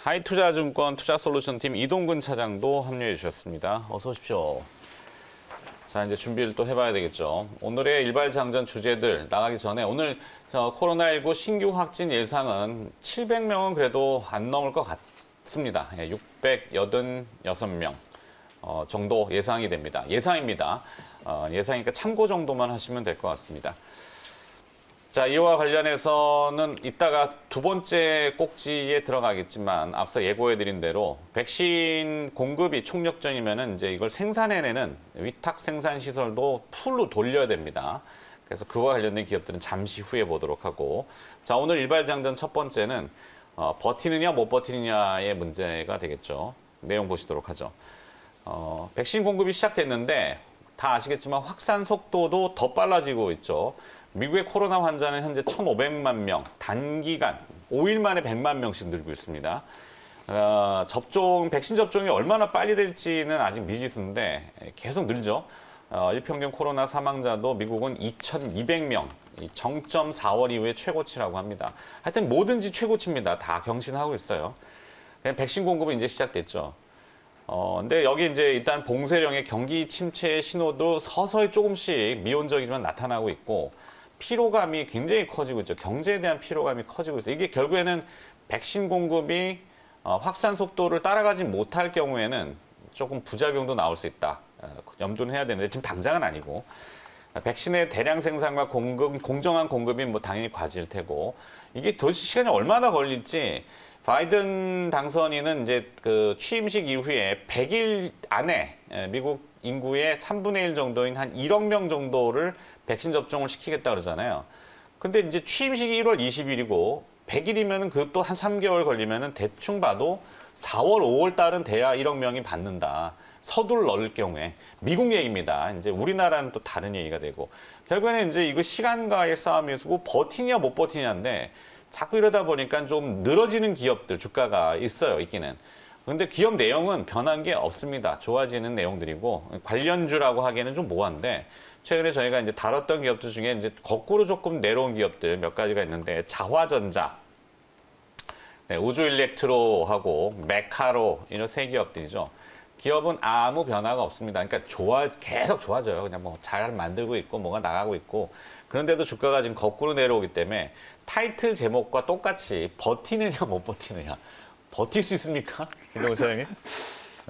하이투자증권 투자솔루션팀 이동근 차장도 함유해 주셨습니다. 어서 오십시오. 자, 이제 준비를 또 해봐야 되겠죠. 오늘의 일발장전 주제들 나가기 전에 오늘 코로나19 신규 확진 예상은 700명은 그래도 안 넘을 것 같습니다. 686명 정도 예상이 됩니다. 예상입니다. 예상이니까 참고 정도만 하시면 될 것 같습니다. 자, 이와 관련해서는 이따가 두 번째 꼭지에 들어가겠지만 앞서 예고해드린 대로 백신 공급이 총력전이면은 이제 이걸 생산해내는 위탁 생산 시설도 풀로 돌려야 됩니다. 그래서 그와 관련된 기업들은 잠시 후에 보도록 하고, 자, 오늘 일발장전 첫 번째는 버티느냐 못 버티느냐의 문제가 되겠죠. 내용 보시도록 하죠. 백신 공급이 시작됐는데 다 아시겠지만 확산 속도도 더 빨라지고 있죠. 미국의 코로나 환자는 현재 1,500만 명, 단기간 5일 만에 100만 명씩 늘고 있습니다. 백신 접종이 얼마나 빨리 될지는 아직 미지수인데 계속 늘죠. 일평균 코로나 사망자도 미국은 2,200명, 정점 4월 이후에 최고치라고 합니다. 하여튼 뭐든지 최고치입니다. 다 경신하고 있어요. 백신 공급은 이제 시작됐죠. 근데 여기 이제 일단 봉쇄령의 경기 침체의 신호도 서서히 조금씩 미온적이지만 나타나고 있고, 피로감이 굉장히 커지고 있죠. 경제에 대한 피로감이 커지고 있어요. 이게 결국에는 백신 공급이 확산 속도를 따라가지 못할 경우에는 조금 부작용도 나올 수 있다. 염두는 해야 되는데 지금 당장은 아니고, 백신의 대량 생산과 공정한 공급이 뭐 당연히 과제일 테고, 이게 도대체 시간이 얼마나 걸릴지 바이든 당선인은 이제 그 취임식 이후에 100일 안에 미국 인구의 3분의 1 정도인 한 1억 명 정도를 백신 접종을 시키겠다 그러잖아요. 근데 이제 취임식이 1월 20일이고 100일이면은 그것도 한 3개월 걸리면은 대충 봐도 4월, 5월 달은 돼야 1억 명이 받는다. 서둘러 넣을 경우에. 미국 얘기입니다. 이제 우리나라는 또 다른 얘기가 되고. 결국에는 이제 이거 시간과의 싸움이고 버티냐 못 버티냐인데, 자꾸 이러다 보니까 좀 늘어지는 기업들 주가가 있기는. 근데 기업 내용은 변한 게 없습니다. 좋아지는 내용들이고, 관련주라고 하기에는 좀 모호한데, 최근에 저희가 이제 다뤘던 기업들 중에 이제 거꾸로 조금 내려온 기업들 몇 가지가 있는데, 자화전자, 네, 우주일렉트로하고 메카로, 이런 세 기업들이죠. 기업은 아무 변화가 없습니다. 그러니까 계속 좋아져요. 그냥 뭐 잘 만들고 있고 뭐가 나가고 있고. 그런데도 주가가 지금 거꾸로 내려오기 때문에 타이틀 제목과 똑같이 버티느냐 못 버티느냐. 버틸 수 있습니까? 김동훈 사장님?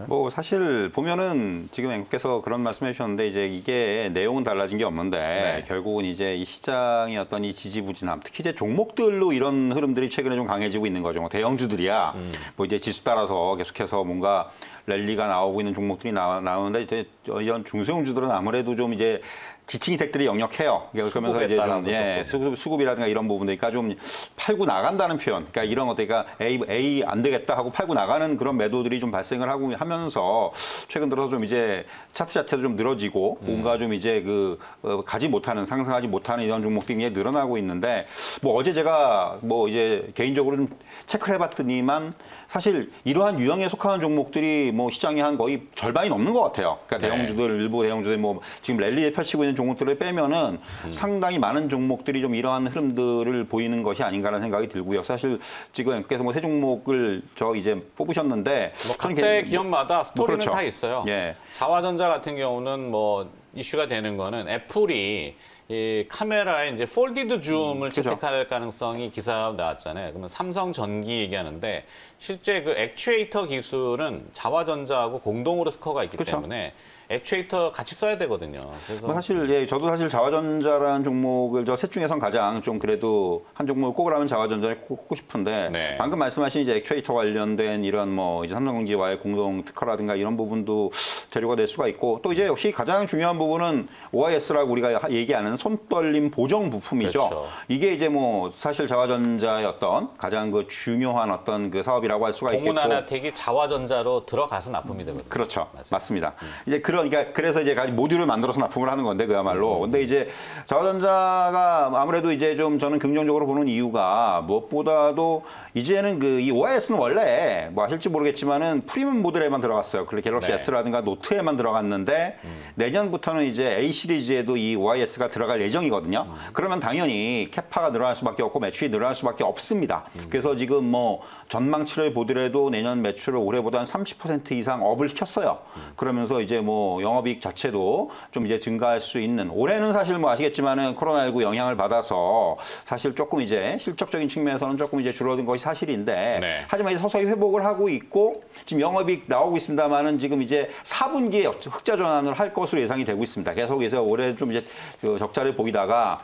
뭐 사실 보면은 지금 앵커께서 그런 말씀해 주셨는데, 이제 이게 내용은 달라진 게 없는데, 네. 결국은 이제 이 시장의 어떤 이 지지부진함, 특히 이제 종목들로 이런 흐름들이 최근에 좀 강해지고 있는 거죠. 뭐 대형주들이야 뭐 이제 지수 따라서 계속해서 뭔가 랠리가 나오고 있는 종목들이 나오는데, 이제 이런 중소형주들은 아무래도 좀 이제 지칭이 색들이 역력해요. 그러면서 이제 좀 수급이라든가 이런 부분이니까 좀 팔고 나간다는 표현. 그러니까 이런 것들, 그러니까 A 안 되겠다 하고 팔고 나가는 그런 매도들이 좀 발생을 하면서 최근 들어서 좀 이제 차트 자체도 좀 늘어지고 뭔가 좀 이제 상승하지 못하는 이런 종목들이 굉장히 늘어나고 있는데, 뭐 어제 제가 뭐 이제 개인적으로 좀 체크를 해봤더니만 사실 이러한 유형에 속하는 종목들이 뭐 시장의 한 거의 절반이 넘는 것 같아요. 그러니까 네. 일부 대형주들 뭐 지금 랠리에 펼치고 있는 종목들을 빼면은 상당히 많은 종목들이 좀 이러한 흐름들을 보이는 것이 아닌가라는 생각이 들고요. 사실 지금 앵커께서 뭐 세 종목을 이제 뽑으셨는데, 뭐 각자의 기업마다 스토리는 그렇죠. 다 있어요. 예. 자화전자 같은 경우는 뭐 이슈가 되는 거는 애플이 이 카메라에 이제 폴디드 줌을 채택할 가능성이 기사가 나왔잖아요. 그러면 삼성전기 얘기하는데, 실제 그 액추에이터 기술은 자화전자하고 공동으로 특허가 있기 때문에 액추에이터 같이 써야 되거든요. 그래서 사실 저도 사실 자화전자라는 종목을 셋 중에선 가장 좀 그래도 한 종목을 꼽으라면 자화전자를 꼽고 싶은데, 네. 방금 말씀하신 이제 액추에이터 관련된 이런 뭐 이제 삼성전기와의 공동 특허라든가 이런 부분도 재료가 될 수가 있고, 또 이제 역시 가장 중요한 부분은 OIS라고 우리가 얘기하는 손떨림 보정 부품이죠. 그렇죠. 이게 이제 뭐 사실 자화전자의 어떤 가장 중요한 어떤 사업이라고 할 수가 있겠고, 동문하나텍이 자화전자로 들어가서 납품이 되거든요. 그렇죠. 맞아요. 맞습니다. 이제 그러니까 그래서 이제 모듈을 만들어서 납품을 하는 건데 그야말로. 근데 이제 자화전자가 아무래도 이제 좀 저는 긍정적으로 보는 이유가 무엇보다도 이제는 이 OIS는 원래 뭐 아실지 모르겠지만은 프리미엄 모델에만 들어갔어요. 그 갤럭시 네. S라든가 노트에만 들어갔는데 내년부터는 이제 A 시리즈에도 이 OIS가 들어갈 예정이거든요. 그러면 당연히 캐파가 늘어날 수밖에 없고 매출이 늘어날 수밖에 없습니다. 그래서 지금 뭐 전망치를 보더라도 내년 매출을 올해보다 한 30% 이상 업을 시켰어요. 그러면서 이제 뭐 영업이익 자체도 좀 이제 증가할 수 있는, 올해는 사실 뭐 아시겠지만은 코로나19 영향을 받아서 사실 조금 이제 실적적인 측면에서는 조금 이제 줄어든 것이 사실인데 네. 하지만 이제 서서히 회복을 하고 있고 지금 영업이익 나오고 있습니다만은 지금 이제 4분기에 흑자 전환을 할 것으로 예상이 되고 있습니다. 계속해서 올해 좀 이제 그 적자를 보이다가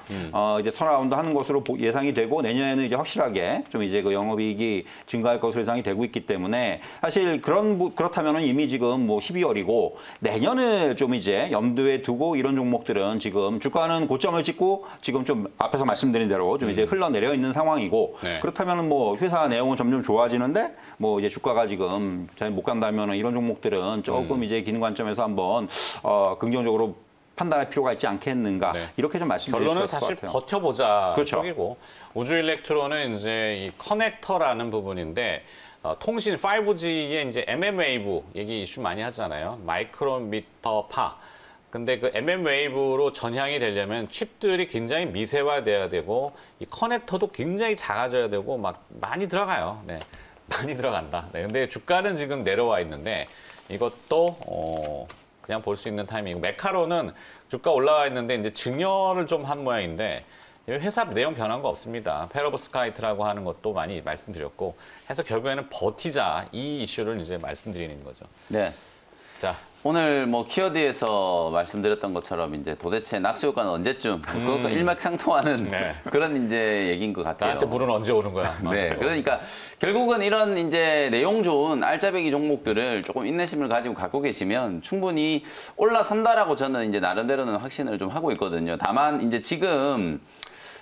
이제 턴어라운드 하는 것으로 예상이 되고 내년에는 이제 확실하게 좀 이제 그 영업이익이 증가할 것으로 예상이 되고 있기 때문에 사실 그렇다면은 이미 지금 뭐 12월이고 내년을 좀 이제 염두에 두고 이런 종목들은 지금 주가는 고점을 찍고 지금 좀 앞에서 말씀드린 대로 좀 이제 흘러내려 있는 상황이고 네. 그렇다면은 뭐 회사 내용은 점점 좋아지는데 뭐 이제 주가가 지금 잘 못 간다면은 이런 종목들은 조금 이제 기능 관점에서 한번 긍정적으로 판단할 필요가 있지 않겠는가 네. 이렇게 좀 말씀드릴 수 결론은 있을 것 사실 같아요. 버텨보자 그렇죠. 쪽이고 우주 일렉트론은 이제 이 커넥터라는 부분인데 통신 5G의 이제 mm웨이브 얘기 이슈 많이 하잖아요. 마이크로미터 파. 근데 그 mm웨이브로 전향이 되려면 칩들이 굉장히 미세화돼야 되고 이 커넥터도 굉장히 작아져야 되고 막 많이 들어가요. 네. 많이 들어간다. 네. 근데 주가는 지금 내려와 있는데 이것도 그냥 볼 수 있는 타이밍이고 메카로는 주가 올라와 있는데 이제 증여를 좀 한 모양인데 회사 내용 변한 거 없습니다. 페로브스카이트라고 하는 것도 많이 말씀드렸고 해서 결국에는 버티자 이 이슈를 이제 말씀드리는 거죠. 네. 자, 오늘 뭐 키워드에서 말씀드렸던 것처럼 이제 도대체 낙수 효과는 언제쯤 그것과 일맥상통하는 네. 그런 이제 얘기인 것 같아요. 나한테 물은 언제 오는 거야? 네, 그러니까 결국은 이런 이제 내용 좋은 알짜배기 종목들을 조금 인내심을 가지고 갖고 계시면 충분히 올라선다라고 저는 이제 나름대로는 확신을 좀 하고 있거든요. 다만 이제 지금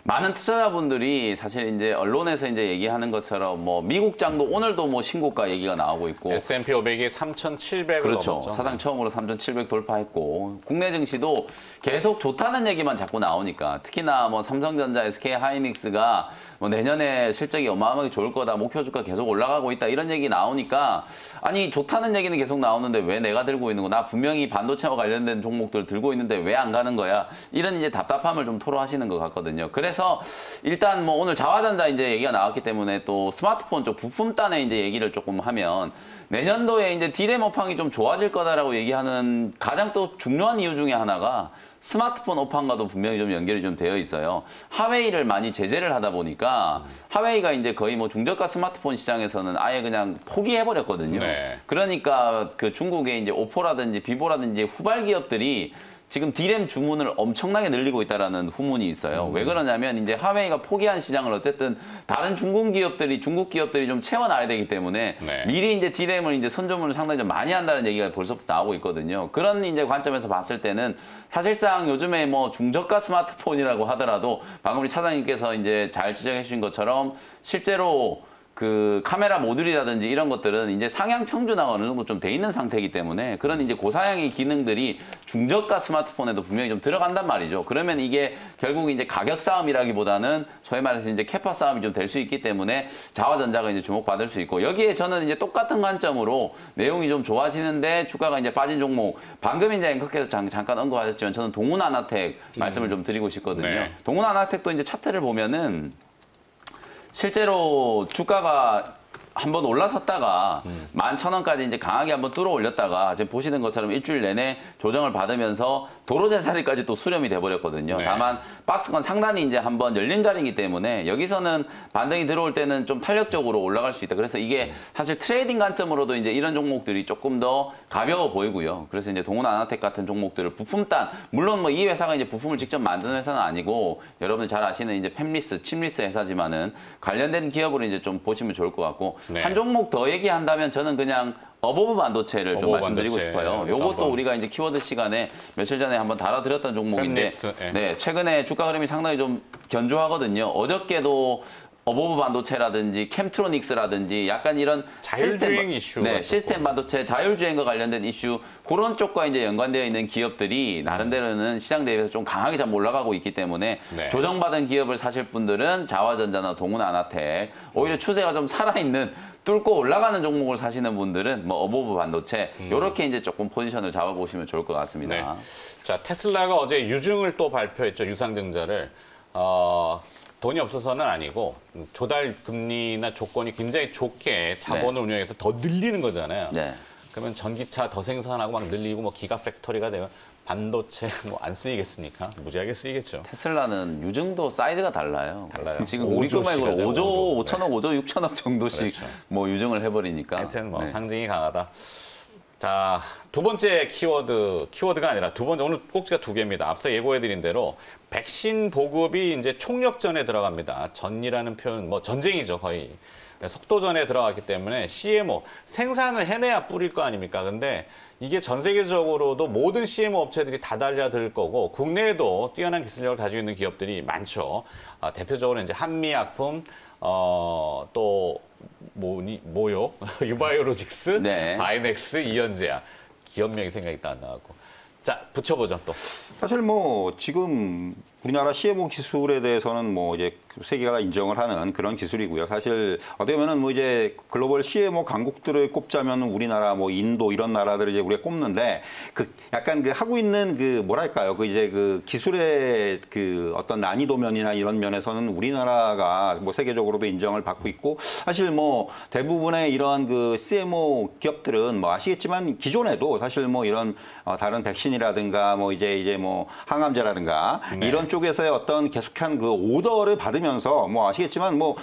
많은 투자자분들이 사실 이제 언론에서 이제 얘기하는 것처럼 뭐 미국장도 오늘도 뭐 신고가 얘기가 나오고 있고 S&P 500이 3,700을 그렇죠. 넘었죠. 사상 처음으로 3,700 돌파했고 국내 증시도 계속 좋다는 얘기만 자꾸 나오니까 특히나 뭐 삼성전자, SK 하이닉스가 뭐 내년에 실적이 어마어마하게 좋을 거다, 목표 주가 계속 올라가고 있다 이런 얘기 나오니까 아니 좋다는 얘기는 계속 나오는데 왜 내가 들고 있는 거? 나 분명히 반도체와 관련된 종목들 들고 있는데 왜 안 가는 거야? 이런 이제 답답함을 좀 토로하시는 것 같거든요. 그래서 일단 뭐 오늘 자화전자 이제 얘기가 나왔기 때문에 또 스마트폰 쪽 부품단에 이제 얘기를 조금 하면 내년도에 이제 디램 업황이 좀 좋아질 거다라고 얘기하는 가장 또 중요한 이유 중에 하나가 스마트폰 업황과도 분명히 좀 연결이 좀 되어 있어요. 하웨이를 많이 제재를 하다 보니까 하웨이가 이제 거의 뭐 중저가 스마트폰 시장에서는 아예 그냥 포기해버렸거든요. 네. 그러니까 그 중국의 이제 오포라든지 비보라든지 후발 기업들이 지금 디램 주문을 엄청나게 늘리고 있다라는 후문이 있어요. 왜 그러냐면 이제 하웨이가 포기한 시장을 어쨌든 다른 중국 기업들이 좀 채워놔야 되기 때문에 네. 미리 이제 디램을 이제 선조문을 상당히 좀 많이 한다는 얘기가 벌써부터 나오고 있거든요. 그런 이제 관점에서 봤을 때는 사실상 요즘에 뭐 중저가 스마트폰이라고 하더라도 방금 우리 차장님께서 이제 잘 지적해 주신 것처럼 실제로 그 카메라 모듈이라든지 이런 것들은 이제 상향 평준화가 어느 정도 좀 돼 있는 상태이기 때문에 그런 이제 고사양의 기능들이 중저가 스마트폰에도 분명히 좀 들어간단 말이죠. 그러면 이게 결국 이제 가격 싸움이라기보다는 소위 말해서 이제 캐파 싸움이 좀 될 수 있기 때문에 자화전자가 이제 주목받을 수 있고 여기에 저는 이제 똑같은 관점으로 내용이 좀 좋아지는데 주가가 이제 빠진 종목 방금 이제 앵커께서 잠깐 언급하셨지만 저는 동훈아나텍 말씀을 좀 드리고 싶거든요. 네. 동훈아나텍도 이제 차트를 보면은 실제로 주가가 한번 올라섰다가 11,000원까지 이제 강하게 한번 뚫어 올렸다가 지금 보시는 것처럼 일주일 내내 조정을 받으면서 도로제 자리까지 또 수렴이 돼버렸거든요. 네. 다만 박스권 상단이 이제 한번 열린 자리이기 때문에 여기서는 반등이 들어올 때는 좀 탄력적으로 올라갈 수 있다. 그래서 이게 사실 트레이딩 관점으로도 이제 이런 종목들이 조금 더 가벼워 보이고요. 그래서 이제 동훈아나텍 같은 종목들을 부품단 물론 뭐 이 회사가 이제 부품을 직접 만드는 회사는 아니고 여러분들 잘 아시는 이제 팹리스, 칩리스 회사지만은 관련된 기업으로 이제 좀 보시면 좋을 것 같고 네. 한 종목 더 얘기한다면 저는 그냥 어버브 반도체를 좀 어버브 말씀드리고 반도체. 싶어요. 요것도 한번. 우리가 이제 키워드 시간에 며칠 전에 한번 달아드렸던 종목인데 팹리스, 예. 네, 최근에 주가 흐름이 상당히 좀 견조하거든요. 어저께도 어버브 반도체라든지 캠트로닉스라든지 약간 이런 자율주행 이슈 네, 시스템 반도체 자율주행과 관련된 이슈 그런 쪽과 이제 연관되어 있는 기업들이 나름대로는 시장 대비해서 좀 강하게 좀 올라가고 있기 때문에 네. 조정받은 기업을 사실 분들은 자화전자나 동훈 아나텍 오히려 추세가 좀 살아있는 뚫고 올라가는 종목을 사시는 분들은 뭐 어버브 반도체 이렇게 이제 조금 포지션을 잡아보시면 좋을 것 같습니다. 네. 자, 테슬라가 어제 유증을 또 발표했죠. 유상증자를. 돈이 없어서는 아니고 조달 금리나 조건이 굉장히 좋게 자본을 운영해서 더 늘리는 거잖아요. 네. 그러면 전기차 더 생산하고 막 늘리고 뭐 기가 팩토리가 되면 반도체 뭐 안 쓰이겠습니까? 무지하게 쓰이겠죠. 테슬라는 유증도 사이즈가 달라요. 달라요. 지금 우리 5조 것만 해도 5조, 시가죠, 5천억, 5조, 6천억 정도씩 그렇죠. 뭐 유증을 해버리니까. 하여튼 뭐 네. 상징이 강하다. 자, 두 번째 키워드가 아니라 두 번째, 오늘 꼭지가 두 개입니다. 앞서 예고해드린 대로 백신 보급이 이제 총력전에 들어갑니다. 전이라는 표현, 뭐 전쟁이죠, 거의. 속도전에 들어갔기 때문에 CMO, 생산을 해내야 뿌릴 거 아닙니까? 근데 이게 전 세계적으로도 모든 CMO 업체들이 다 달려들 거고, 국내에도 뛰어난 기술력을 가지고 있는 기업들이 많죠. 대표적으로 이제 한미약품, 또 뭐요? 유바이오로직스, 네. 바이넥스, 이현제약. 기업명이 생각이 안 나고. 자, 붙여보죠, 또. 사실 뭐 지금 우리나라 CMO 기술에 대해서는 뭐 이제 세계가 다 인정을 하는 그런 기술이고요. 사실 어떻게 보면은 뭐 이제 글로벌 CMO 강국들을 꼽자면 우리나라 뭐 인도 이런 나라들을 이제 우리가 꼽는데 그 약간 그 하고 있는 그 뭐랄까요? 그 이제 그 기술의 그 어떤 난이도면이나 이런 면에서는 우리나라가 뭐 세계적으로도 인정을 받고 있고 사실 뭐 대부분의 이러한 그 CMO 기업들은 뭐 아시겠지만 기존에도 사실 뭐 이런 다른 백신이라든가 뭐 이제 뭐 항암제라든가 네. 이런 쪽에서의 어떤 계속한 그 오더를 받으면서 뭐 아시겠지만 뭐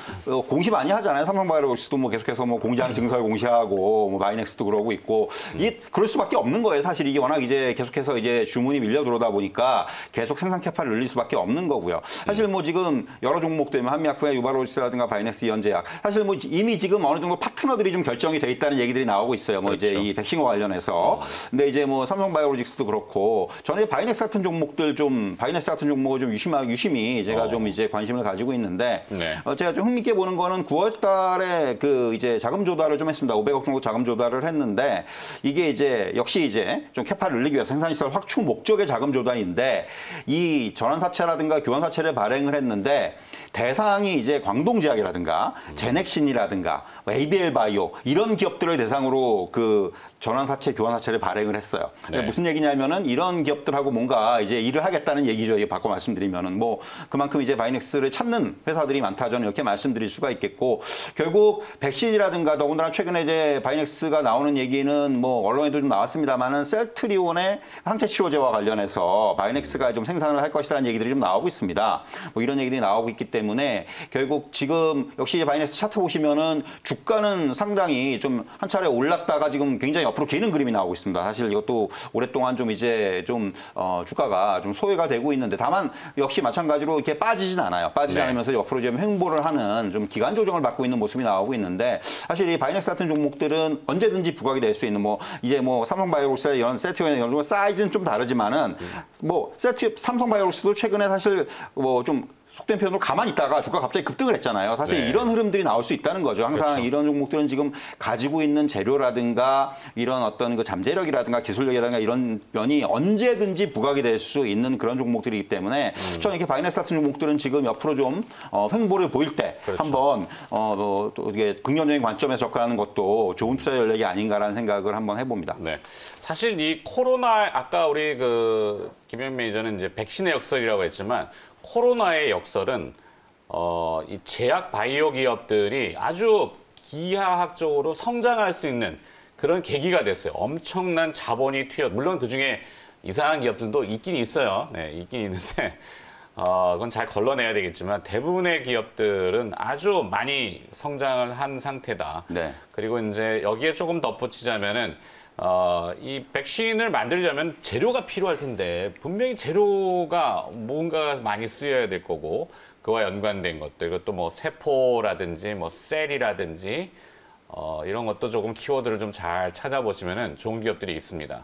공시 많이 하잖아요. 삼성바이오로직스도 뭐 계속해서 뭐 공지하는 증설 공시하고 뭐 바이넥스도 그러고 있고 이게 그럴 수밖에 없는 거예요. 사실 이게 워낙 이제 계속해서 이제 주문이 밀려 들어오다 보니까 계속 생산 캐파를 늘릴 수밖에 없는 거고요. 사실 뭐 지금 여러 종목들 한미약품의 유바이오로직스라든가 바이넥스, 이현제약 사실 뭐 이미 지금 어느 정도 파트너들이 좀 결정이 돼 있다는 얘기들이 나오고 있어요. 뭐 그렇죠. 이제 이 백신과 관련해서. 근데 이제 뭐 삼성바이오로직스도 그렇고 저는 바이넥스 같은 종목들 좀 바이넥스 같은 종목을 좀 유심히 제가 좀 이제 관심을 가지고 있는데 네. 제가 좀 흥미있게 보는 거는 9월 달에 그 이제 자금 조달을 좀 했습니다. 500억 정도 자금 조달을 했는데 이게 이제 역시 이제 좀 캐파를 늘리기 위해서 생산시설 확충 목적의 자금 조달인데 이 전환사채라든가 교환사채를 발행을 했는데 대상이 이제 광동제약이라든가 제넥신이라든가 ABL 바이오 이런 기업들을 대상으로 그 전환사채, 교환사채를 발행을 했어요. 네. 무슨 얘기냐면은 이런 기업들하고 뭔가 이제 일을 하겠다는 얘기죠. 이게 바꿔 말씀드리면은 뭐 그만큼 이제 바이넥스를 찾는 회사들이 많다 저는 이렇게 말씀드릴 수가 있겠고 결국 백신이라든가 더군다나 최근에 이제 바이넥스가 나오는 얘기는 뭐 언론에도 좀 나왔습니다만은 셀트리온의 항체 치료제와 관련해서 바이넥스가 좀 생산을 할 것이라는 얘기들이 좀 나오고 있습니다. 뭐 이런 얘기들이 나오고 있기 때문에 결국 지금 역시 이제 바이넥스 차트 보시면은 주가는 상당히 좀 한 차례 올랐다가 지금 굉장히 앞으로 기는 그림이 나오고 있습니다. 사실 이것도 오랫동안 좀 이제 좀 주가가 좀 소외가 되고 있는데 다만 역시 마찬가지로 이렇게 빠지진 않아요. 빠지지 네. 않으면서 옆으로 좀 횡보를 하는 좀 기간 조정을 받고 있는 모습이 나오고 있는데 사실 이 바이넥스 같은 종목들은 언제든지 부각이 될 수 있는 뭐 이제 뭐 삼성바이오로스 이런 세트의 이런 사이즈는 좀 다르지만은 뭐 삼성바이오로스도 최근에 사실 뭐 좀 속된 표현으로 가만히 있다가 주가 갑자기 급등을 했잖아요. 사실 네. 이런 흐름들이 나올 수 있다는 거죠. 항상 그렇죠. 이런 종목들은 지금 가지고 있는 재료라든가 이런 어떤 그 잠재력이라든가 기술력이라든가 이런 면이 언제든지 부각이 될 수 있는 그런 종목들이기 때문에 저는 이렇게 바이넥스 같은 종목들은 지금 옆으로 좀 횡보를 보일 때 그렇죠. 한번 또 이게 긍정적인 관점에서 접근하는 것도 좋은 투자 전략이 아닌가라는 생각을 한번 해봅니다. 네. 사실 이 코로나, 아까 우리 그 김현 매니저는 이제 백신의 역설이라고 했지만 코로나의 역설은 이 제약 바이오 기업들이 아주 기하학적으로 성장할 수 있는 그런 계기가 됐어요. 엄청난 자본이 물론 그중에 이상한 기업들도 있긴 있어요. 네, 있긴 있는데 그건 잘 걸러내야 되겠지만 대부분의 기업들은 아주 많이 성장을 한 상태다. 네. 그리고 이제 여기에 조금 덧붙이자면은 이 백신을 만들려면 재료가 필요할 텐데 분명히 재료가 뭔가 많이 쓰여야 될 거고 그와 연관된 것들 이것도 뭐 세포라든지 뭐 셀이라든지 이런 것도 조금 키워드를 좀 잘 찾아보시면은 좋은 기업들이 있습니다.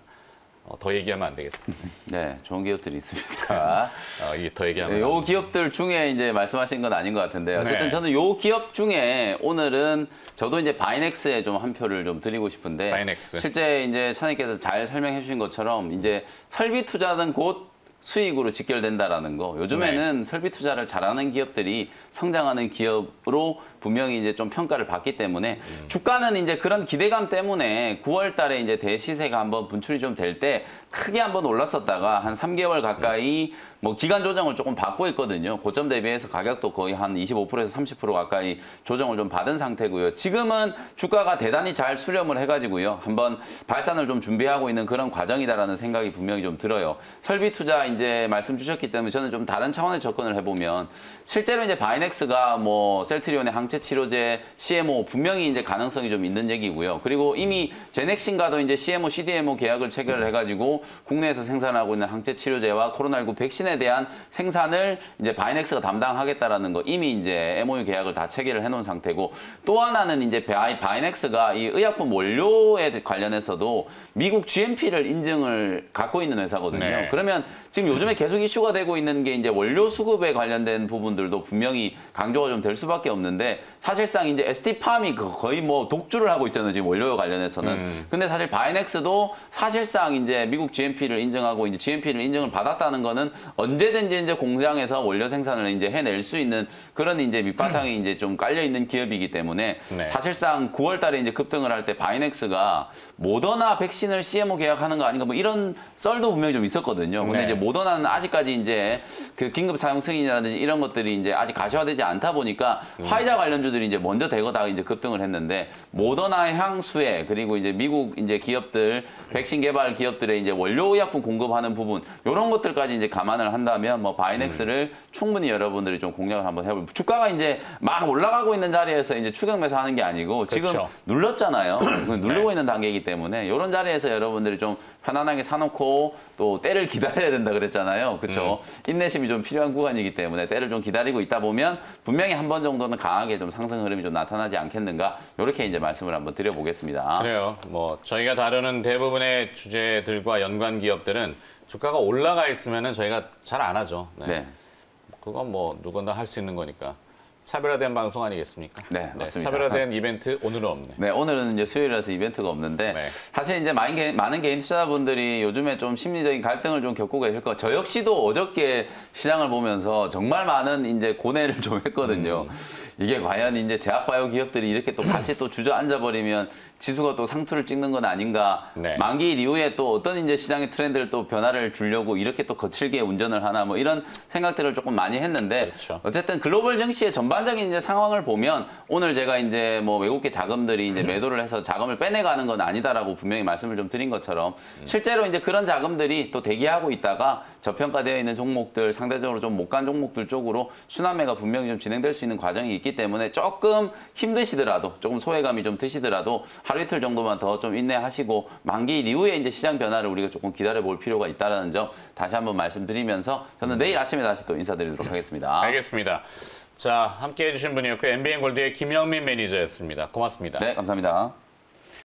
더 얘기하면 안 되겠습니다. 네, 좋은 기업들이 있습니다. 이게 더 얘기하면 네, 안 요 기업들 중에 이제 말씀하신 건 아닌 것 같은데 어쨌든 네. 저는 요 기업 중에 오늘은 저도 이제 바이넥스에 좀 한 표를 좀 드리고 싶은데 바이넥스. 실제 이제 차장님께서 잘 설명해 주신 것처럼 이제 설비 투자는 곧 수익으로 직결된다라는 거. 요즘에는 설비 투자를 잘하는 기업들이 성장하는 기업으로 분명히 이제 좀 평가를 받기 때문에 주가는 이제 그런 기대감 때문에 9월 달에 이제 대시세가 한번 분출이 좀 될 때 크게 한번 올랐었다가 한 3개월 가까이 뭐 기간 조정을 조금 받고 있거든요. 고점 대비해서 가격도 거의 한 25%에서 30% 가까이 조정을 좀 받은 상태고요. 지금은 주가가 대단히 잘 수렴을 해가지고요. 한번 발산을 좀 준비하고 있는 그런 과정이다라는 생각이 분명히 좀 들어요. 설비 투자 이제 말씀 주셨기 때문에 저는 좀 다른 차원의 접근을 해보면 실제로 이제 바이넥스가 뭐 셀트리온의 항체 치료제 CMO 분명히 이제 가능성이 좀 있는 얘기고요. 그리고 이미 제넥신과도 이제 CMO, CDMO 계약을 체결을 해가지고 국내에서 생산하고 있는 항체 치료제와 코로나19 백신에 대한 생산을 이제 바이넥스가 담당하겠다라는 거 이미 이제 MOU 계약을 다 체결을 해놓은 상태고 또 하나는 이제 바이넥스가 이 의약품 원료에 관련해서도 미국 GMP를 인증을 갖고 있는 회사거든요. 네. 그러면 지금 요즘에 계속 이슈가 되고 있는 게 이제 원료 수급에 관련된 부분들도 분명히 강조가 좀 될 수밖에 없는데 사실상 이제 ST팜이 거의 뭐 독주를 하고 있잖아요. 지금 원료 관련해서는. 근데 사실 바이넥스도 사실상 이제 미국 GMP를 인증하고 이제 GMP를 인증을 받았다는 거는 언제든지 이제 공장에서 원료 생산을 이제 해낼 수 있는 그런 이제 밑바탕이 이제 좀 깔려 있는 기업이기 때문에 네. 사실상 9월 달에 이제 급등을 할 때 바이넥스가 모더나 백신을 CMO 계약하는 거 아닌가 뭐 이런 썰도 분명히 좀 있었거든요. 근데 네. 이제 모더나는 아직까지 이제 그 긴급 사용 승인이라든지 이런 것들이 이제 아직 가시화되지 않다 보니까 화이자 관련주들이 이제 먼저 대거다가 이제 급등을 했는데 모더나 향수에 그리고 이제 미국 이제 기업들 백신 개발 기업들의 이제 원료 의약품 공급하는 부분 이런 것들까지 이제 감안을 한다면 뭐 바이넥스를 충분히 여러분들이 좀 공략을 한번 해볼. 주가가 이제 막 올라가고 있는 자리에서 이제 추격 매수하는 게 아니고 지금 그렇죠. 눌렀잖아요. 누르고 있는 단계이기 때문에 이런 자리에서 여러분들이 좀 편안하게 사놓고 또 때를 기다려야 된다 그랬잖아요. 그렇죠? 인내심이 좀 필요한 구간이기 때문에 때를 좀 기다리고 있다 보면 분명히 한 번 정도는 강하게 좀 상승 흐름이 좀 나타나지 않겠는가 이렇게 이제 말씀을 한번 드려보겠습니다. 그래요. 뭐 저희가 다루는 대부분의 주제들과 연관 기업들은 주가가 올라가 있으면은 저희가 잘 안 하죠. 네. 네. 그건 뭐 누구나 할 수 있는 거니까. 차별화된 방송 아니겠습니까? 네, 맞습니다. 차별화된 이벤트 오늘은 없네. 네, 오늘은 이제 수요일이라서 이벤트가 없는데 네. 사실 이제 많은 개인 투자자분들이 요즘에 좀 심리적인 갈등을 좀 겪고 계실 거. 저 역시도 어저께 시장을 보면서 정말 많은 이제 고뇌를 좀 했거든요. 이게 과연 이제 제약바이오 기업들이 이렇게 또 같이 또 주저앉아 버리면 지수가 또 상투를 찍는 건 아닌가. 네. 만기일 이후에 또 어떤 이제 시장의 트렌드를 또 변화를 주려고 이렇게 또 거칠게 운전을 하나 뭐 이런 생각들을 조금 많이 했는데 그렇죠. 어쨌든 글로벌 증시의 전반적인 이제 상황을 보면 오늘 제가 이제 뭐 외국계 자금들이 이제 매도를 해서 자금을 빼내가는 건 아니다라고 분명히 말씀을 좀 드린 것처럼 실제로 이제 그런 자금들이 또 대기하고 있다가 저평가되어 있는 종목들 상대적으로 좀 못 간 종목들 쪽으로 순환매가 분명히 좀 진행될 수 있는 과정이 있기 때문에 조금 힘드시더라도 조금 소외감이 좀 드시더라도 하루 이틀 정도만 더 좀 인내하시고 만기일 이후에 이제 시장 변화를 우리가 조금 기다려 볼 필요가 있다는 점 다시 한번 말씀드리면서 저는 내일 아침에 다시 또 인사드리도록 하겠습니다. 알겠습니다. 자, 함께 해주신 분이었고 MBN 골드의 김영민 매니저였습니다. 고맙습니다. 네, 감사합니다.